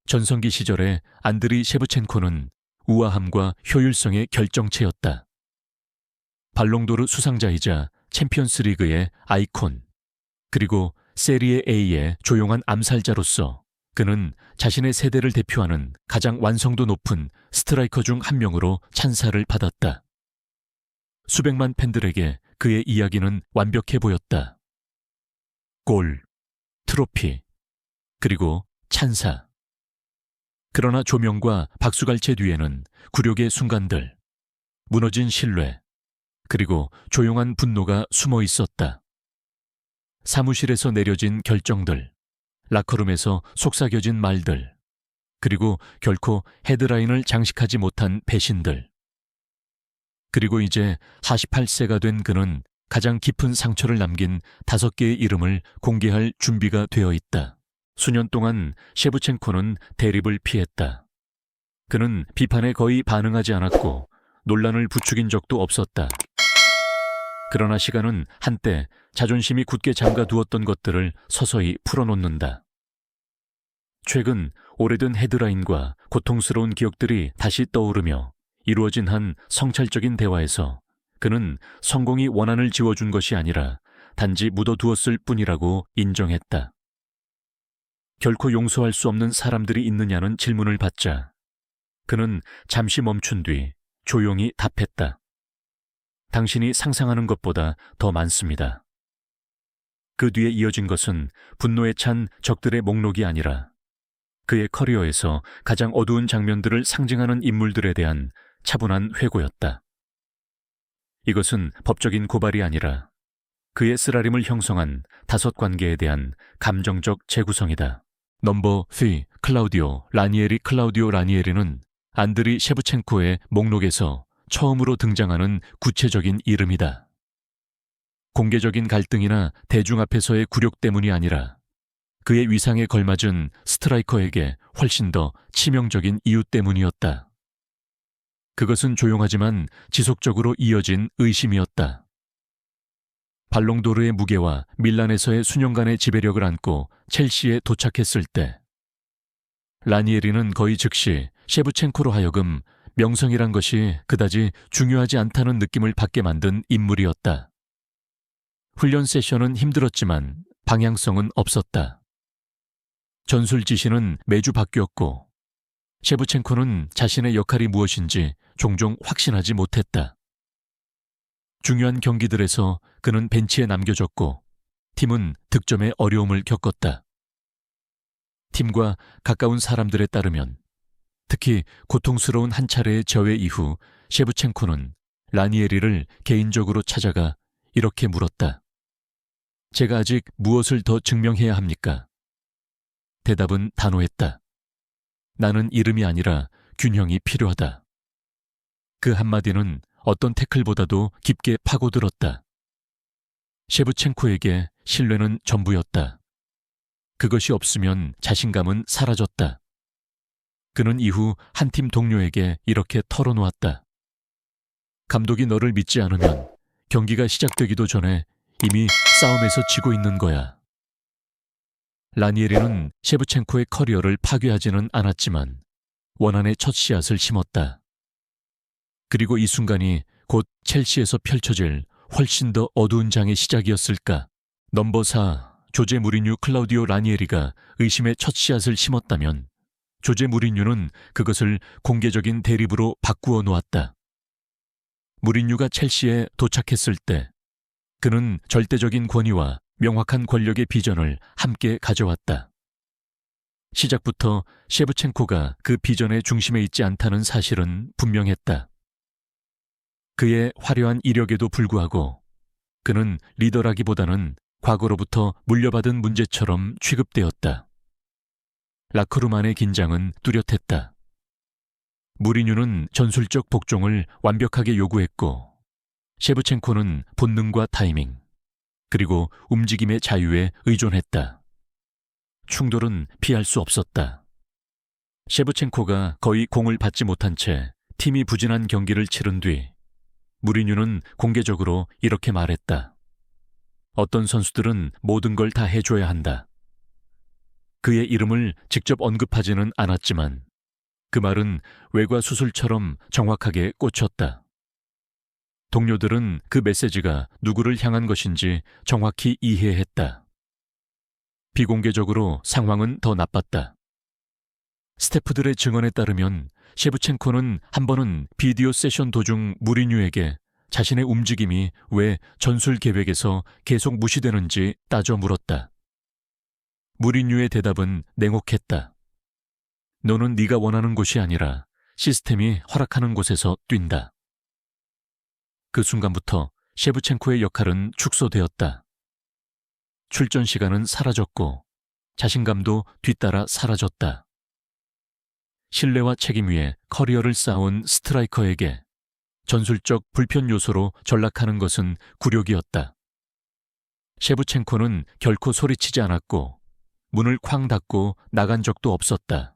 전성기 시절에 안드리 셰브첸코는 우아함과 효율성의 결정체였다. 발롱도르 수상자이자 챔피언스 리그의 아이콘, 그리고 세리에 A의 조용한 암살자로서 그는 자신의 세대를 대표하는 가장 완성도 높은 스트라이커 중 한 명으로 찬사를 받았다. 수백만 팬들에게 그의 이야기는 완벽해 보였다. 골, 트로피, 그리고 찬사. 그러나 조명과 박수갈채 뒤에는 굴욕의 순간들, 무너진 신뢰, 그리고 조용한 분노가 숨어 있었다. 사무실에서 내려진 결정들, 라커룸에서 속삭여진 말들, 그리고 결코 헤드라인을 장식하지 못한 배신들. 그리고 이제 48세가 된 그는 가장 깊은 상처를 남긴 5개의 이름을 공개할 준비가 되어 있다. 수년 동안 셰브첸코는 대립을 피했다. 그는 비판에 거의 반응하지 않았고 논란을 부추긴 적도 없었다. 그러나 시간은 한때 자존심이 굳게 잠가두었던 것들을 서서히 풀어놓는다. 최근 오래된 헤드라인과 고통스러운 기억들이 다시 떠오르며 이루어진 한 성찰적인 대화에서 그는 성공이 원한을 지워준 것이 아니라 단지 묻어두었을 뿐이라고 인정했다. 결코 용서할 수 없는 사람들이 있느냐는 질문을 받자 그는 잠시 멈춘 뒤 조용히 답했다. 당신이 상상하는 것보다 더 많습니다. 그 뒤에 이어진 것은 분노에 찬 적들의 목록이 아니라 그의 커리어에서 가장 어두운 장면들을 상징하는 인물들에 대한 차분한 회고였다. 이것은 법적인 고발이 아니라 그의 쓰라림을 형성한 5관계에 대한 감정적 재구성이다. 넘버 3, 클라우디오 라니에리는 안드리 셰브첸코의 목록에서 처음으로 등장하는 구체적인 이름이다. 공개적인 갈등이나 대중 앞에서의 굴욕 때문이 아니라 그의 위상에 걸맞은 스트라이커에게 훨씬 더 치명적인 이유 때문이었다. 그것은 조용하지만 지속적으로 이어진 의심이었다. 발롱도르의 무게와 밀란에서의 수년간의 지배력을 안고 첼시에 도착했을 때 라니에리는 거의 즉시 셰브첸코로 하여금 명성이란 것이 그다지 중요하지 않다는 느낌을 받게 만든 인물이었다. 훈련 세션은 힘들었지만 방향성은 없었다. 전술 지시는 매주 바뀌었고 셰브첸코는 자신의 역할이 무엇인지 종종 확신하지 못했다. 중요한 경기들에서 그는 벤치에 남겨졌고 팀은 득점에 어려움을 겪었다. 팀과 가까운 사람들에 따르면 특히 고통스러운 한 차례의 저회 이후 셰브첸코는 라니에리를 개인적으로 찾아가 이렇게 물었다. 제가 아직 무엇을 더 증명해야 합니까? 대답은 단호했다. 나는 이름이 아니라 균형이 필요하다. 그 한마디는 어떤 태클보다도 깊게 파고들었다. 셰브첸코에게 신뢰는 전부였다. 그것이 없으면 자신감은 사라졌다. 그는 이후 한 팀 동료에게 이렇게 털어놓았다. 감독이 너를 믿지 않으면 경기가 시작되기도 전에 이미 싸움에서 지고 있는 거야. 라니에리는 셰브첸코의 커리어를 파괴하지는 않았지만 원한의 첫 씨앗을 심었다. 그리고 이 순간이 곧 첼시에서 펼쳐질 훨씬 더 어두운 장의 시작이었을까. 넘버 4, 조제 무리뉴 클라우디오 라니에리가 의심의 첫 씨앗을 심었다면 조제 무리뉴는 그것을 공개적인 대립으로 바꾸어 놓았다. 무리뉴가 첼시에 도착했을 때 그는 절대적인 권위와 명확한 권력의 비전을 함께 가져왔다. 시작부터 셰브첸코가 그 비전의 중심에 있지 않다는 사실은 분명했다. 그의 화려한 이력에도 불구하고 그는 리더라기보다는 과거로부터 물려받은 문제처럼 취급되었다. 라커룸 안의 긴장은 뚜렷했다. 무리뉴는 전술적 복종을 완벽하게 요구했고 셰브첸코는 본능과 타이밍, 그리고 움직임의 자유에 의존했다. 충돌은 피할 수 없었다. 셰브첸코가 거의 공을 받지 못한 채 팀이 부진한 경기를 치른 뒤 무리뉴는 공개적으로 이렇게 말했다. 어떤 선수들은 모든 걸 다 해줘야 한다. 그의 이름을 직접 언급하지는 않았지만 그 말은 외과 수술처럼 정확하게 꽂혔다. 동료들은 그 메시지가 누구를 향한 것인지 정확히 이해했다. 비공개적으로 상황은 더 나빴다. 스태프들의 증언에 따르면 셰브첸코는 한 번은 비디오 세션 도중 무리뉴에게 자신의 움직임이 왜 전술 계획에서 계속 무시되는지 따져 물었다. 무리뉴의 대답은 냉혹했다. 너는 네가 원하는 곳이 아니라 시스템이 허락하는 곳에서 뛴다. 그 순간부터 셰브첸코의 역할은 축소되었다. 출전 시간은 사라졌고 자신감도 뒤따라 사라졌다. 신뢰와 책임 위에 커리어를 쌓아온 스트라이커에게 전술적 불편 요소로 전락하는 것은 굴욕이었다. 셰브첸코는 결코 소리치지 않았고 문을 쾅 닫고 나간 적도 없었다.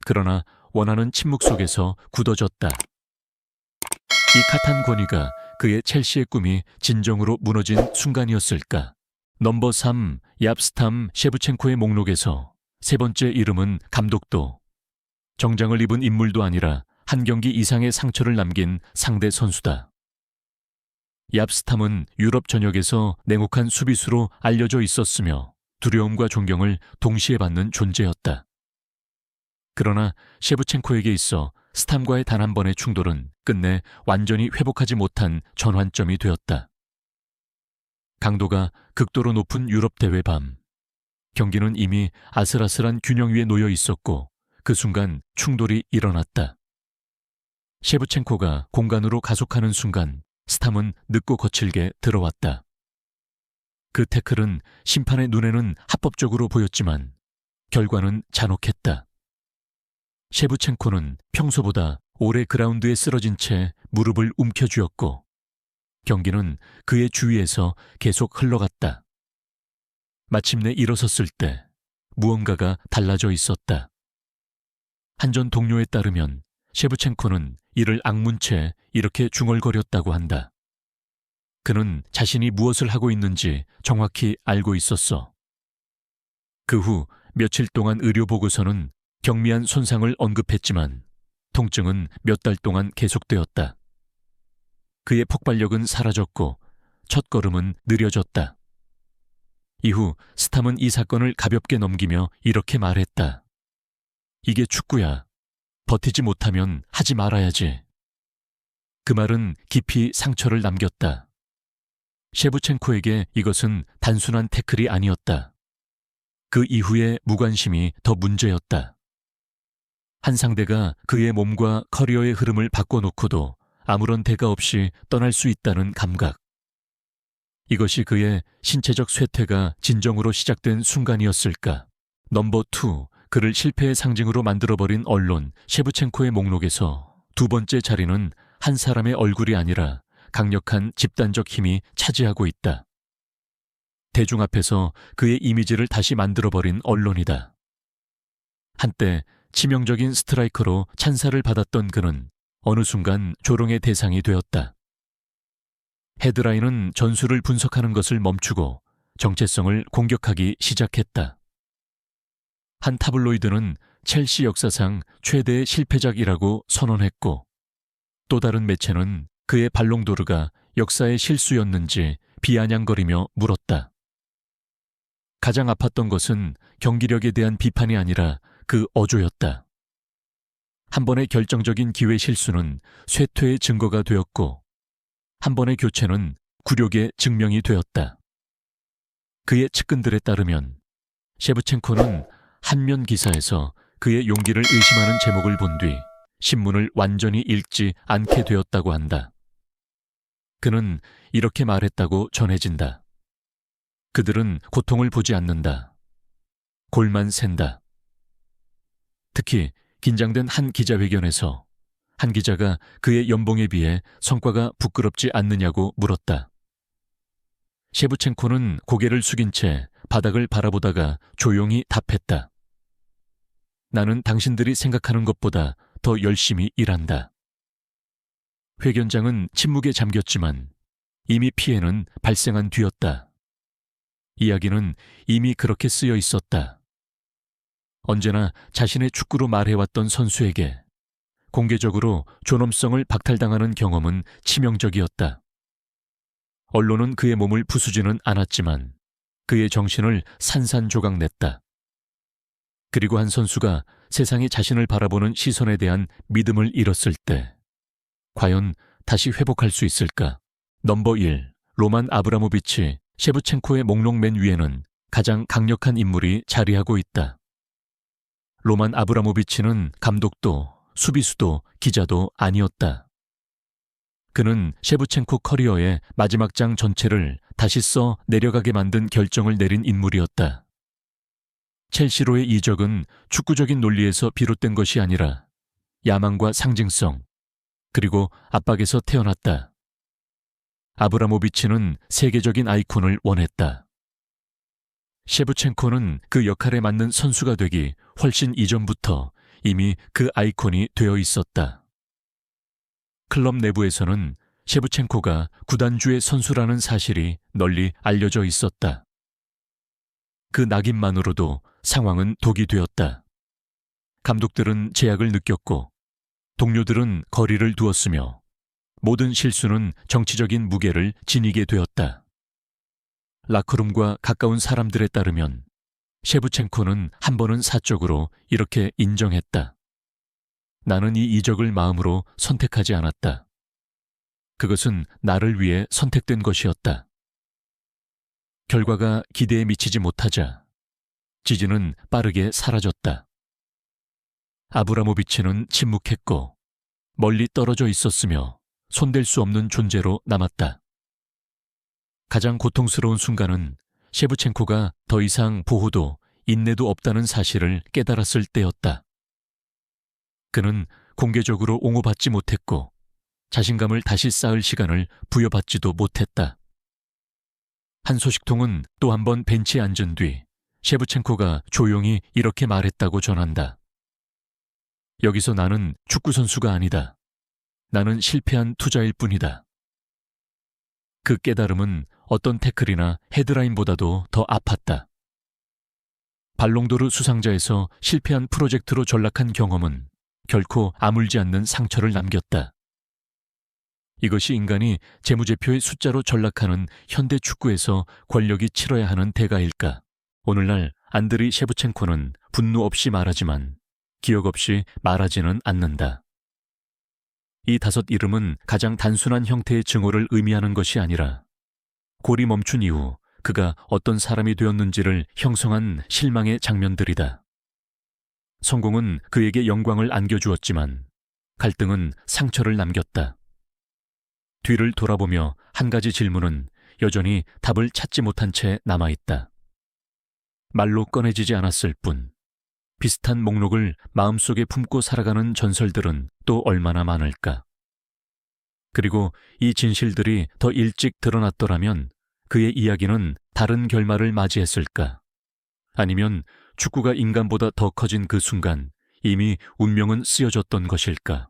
그러나 원하는 침묵 속에서 굳어졌다. 이 카탄 권위가 그의 첼시의 꿈이 진정으로 무너진 순간이었을까? 넘버 3 얍스탐 셰브첸코의 목록에서 세 번째 이름은 감독도, 정장을 입은 인물도 아니라 한 경기 이상의 상처를 남긴 상대 선수다. 얍스탐은 유럽 전역에서 냉혹한 수비수로 알려져 있었으며 두려움과 존경을 동시에 받는 존재였다. 그러나 셰브첸코에게 있어 스탐과의 단 한 번의 충돌은 끝내 완전히 회복하지 못한 전환점이 되었다. 강도가 극도로 높은 유럽 대회 밤, 경기는 이미 아슬아슬한 균형 위에 놓여 있었고 그 순간 충돌이 일어났다. 셰브첸코가 공간으로 가속하는 순간 스탐은 늦고 거칠게 들어왔다. 그 태클은 심판의 눈에는 합법적으로 보였지만 결과는 잔혹했다. 셰브첸코는 평소보다 오래 그라운드에 쓰러진 채 무릎을 움켜쥐었고 경기는 그의 주위에서 계속 흘러갔다. 마침내 일어섰을 때 무언가가 달라져 있었다. 한전 동료에 따르면 셰브첸코는 이를 악문 채 이렇게 중얼거렸다고 한다. 그는 자신이 무엇을 하고 있는지 정확히 알고 있었어. 그 후 며칠 동안 의료보고서는 경미한 손상을 언급했지만 통증은 몇 달 동안 계속되었다. 그의 폭발력은 사라졌고 첫걸음은 느려졌다. 이후 스탐은 이 사건을 가볍게 넘기며 이렇게 말했다. 이게 축구야. 버티지 못하면 하지 말아야지. 그 말은 깊이 상처를 남겼다. 셰브첸코에게 이것은 단순한 태클이 아니었다. 그 이후의 무관심이 더 문제였다. 한 상대가 그의 몸과 커리어의 흐름을 바꿔놓고도 아무런 대가 없이 떠날 수 있다는 감각. 이것이 그의 신체적 쇠퇴가 진정으로 시작된 순간이었을까? 넘버 2, 그를 실패의 상징으로 만들어버린 언론 셰브첸코의 목록에서 두 번째 자리는 한 사람의 얼굴이 아니라 강력한 집단적 힘이 차지하고 있다. 대중 앞에서 그의 이미지를 다시 만들어버린 언론이다. 한때 치명적인 스트라이커로 찬사를 받았던 그는 어느 순간 조롱의 대상이 되었다. 헤드라인은 전술을 분석하는 것을 멈추고 정체성을 공격하기 시작했다. 한 타블로이드는 첼시 역사상 최대의 실패작이라고 선언했고 또 다른 매체는 그의 발롱도르가 역사의 실수였는지 비아냥거리며 물었다. 가장 아팠던 것은 경기력에 대한 비판이 아니라 그 어조였다. 한 번의 결정적인 기회 실수는 쇠퇴의 증거가 되었고 한 번의 교체는 굴욕의 증명이 되었다. 그의 측근들에 따르면 셰브첸코는 한면 기사에서 그의 용기를 의심하는 제목을 본 뒤 신문을 완전히 읽지 않게 되었다고 한다. 그는 이렇게 말했다고 전해진다. 그들은 고통을 보지 않는다. 골만 샌다. 특히 긴장된 한 기자회견에서 한 기자가 그의 연봉에 비해 성과가 부끄럽지 않느냐고 물었다. 셰브첸코는 고개를 숙인 채 바닥을 바라보다가 조용히 답했다. 나는 당신들이 생각하는 것보다 더 열심히 일한다. 회견장은 침묵에 잠겼지만 이미 피해는 발생한 뒤였다. 이야기는 이미 그렇게 쓰여 있었다. 언제나 자신의 축구로 말해왔던 선수에게 공개적으로 존엄성을 박탈당하는 경험은 치명적이었다. 언론은 그의 몸을 부수지는 않았지만 그의 정신을 산산조각냈다. 그리고 한 선수가 세상이 자신을 바라보는 시선에 대한 믿음을 잃었을 때 과연 다시 회복할 수 있을까? 넘버 1. 로만 아브라모비치 셰브첸코의 목록 맨 위에는 가장 강력한 인물이 자리하고 있다. 로만 아브라모비치는 감독도 수비수도 기자도 아니었다. 그는 셰브첸코 커리어의 마지막 장 전체를 다시 써 내려가게 만든 결정을 내린 인물이었다. 첼시로의 이적은 축구적인 논리에서 비롯된 것이 아니라 야망과 상징성, 그리고 압박에서 태어났다. 아브라모비치는 세계적인 아이콘을 원했다. 셰브첸코는 그 역할에 맞는 선수가 되기 훨씬 이전부터 이미 그 아이콘이 되어 있었다. 클럽 내부에서는 셰브첸코가 구단주의 선수라는 사실이 널리 알려져 있었다. 그 낙인만으로도 상황은 독이 되었다. 감독들은 제약을 느꼈고 동료들은 거리를 두었으며 모든 실수는 정치적인 무게를 지니게 되었다. 라커룸과 가까운 사람들에 따르면 셰브첸코는 한 번은 사적으로 이렇게 인정했다. 나는 이 이적을 마음으로 선택하지 않았다. 그것은 나를 위해 선택된 것이었다. 결과가 기대에 미치지 못하자 지지는 빠르게 사라졌다. 아브라모비치는 침묵했고 멀리 떨어져 있었으며 손댈 수 없는 존재로 남았다. 가장 고통스러운 순간은 셰브첸코가 더 이상 보호도 인내도 없다는 사실을 깨달았을 때였다. 그는 공개적으로 옹호받지 못했고 자신감을 다시 쌓을 시간을 부여받지도 못했다. 한 소식통은 또 한 번 벤치에 앉은 뒤 셰브첸코가 조용히 이렇게 말했다고 전한다. 여기서 나는 축구선수가 아니다. 나는 실패한 투자일 뿐이다. 그 깨달음은 어떤 태클이나 헤드라인보다도 더 아팠다. 발롱도르 수상자에서 실패한 프로젝트로 전락한 경험은 결코 아물지 않는 상처를 남겼다. 이것이 인간이 재무제표의 숫자로 전락하는 현대 축구에서 권력이 치러야 하는 대가일까? 오늘날 안드리 셰브첸코는 분노 없이 말하지만 기억 없이 말하지는 않는다. 이 5 이름은 가장 단순한 형태의 증오를 의미하는 것이 아니라 골이 멈춘 이후 그가 어떤 사람이 되었는지를 형성한 실망의 장면들이다. 성공은 그에게 영광을 안겨주었지만 갈등은 상처를 남겼다. 뒤를 돌아보며 한 가지 질문은 여전히 답을 찾지 못한 채 남아있다. 말로 꺼내지지 않았을 뿐 비슷한 목록을 마음속에 품고 살아가는 전설들은 또 얼마나 많을까. 그리고 이 진실들이 더 일찍 드러났더라면 그의 이야기는 다른 결말을 맞이했을까? 아니면 축구가 인간보다 더 커진 그 순간 이미 운명은 쓰여졌던 것일까?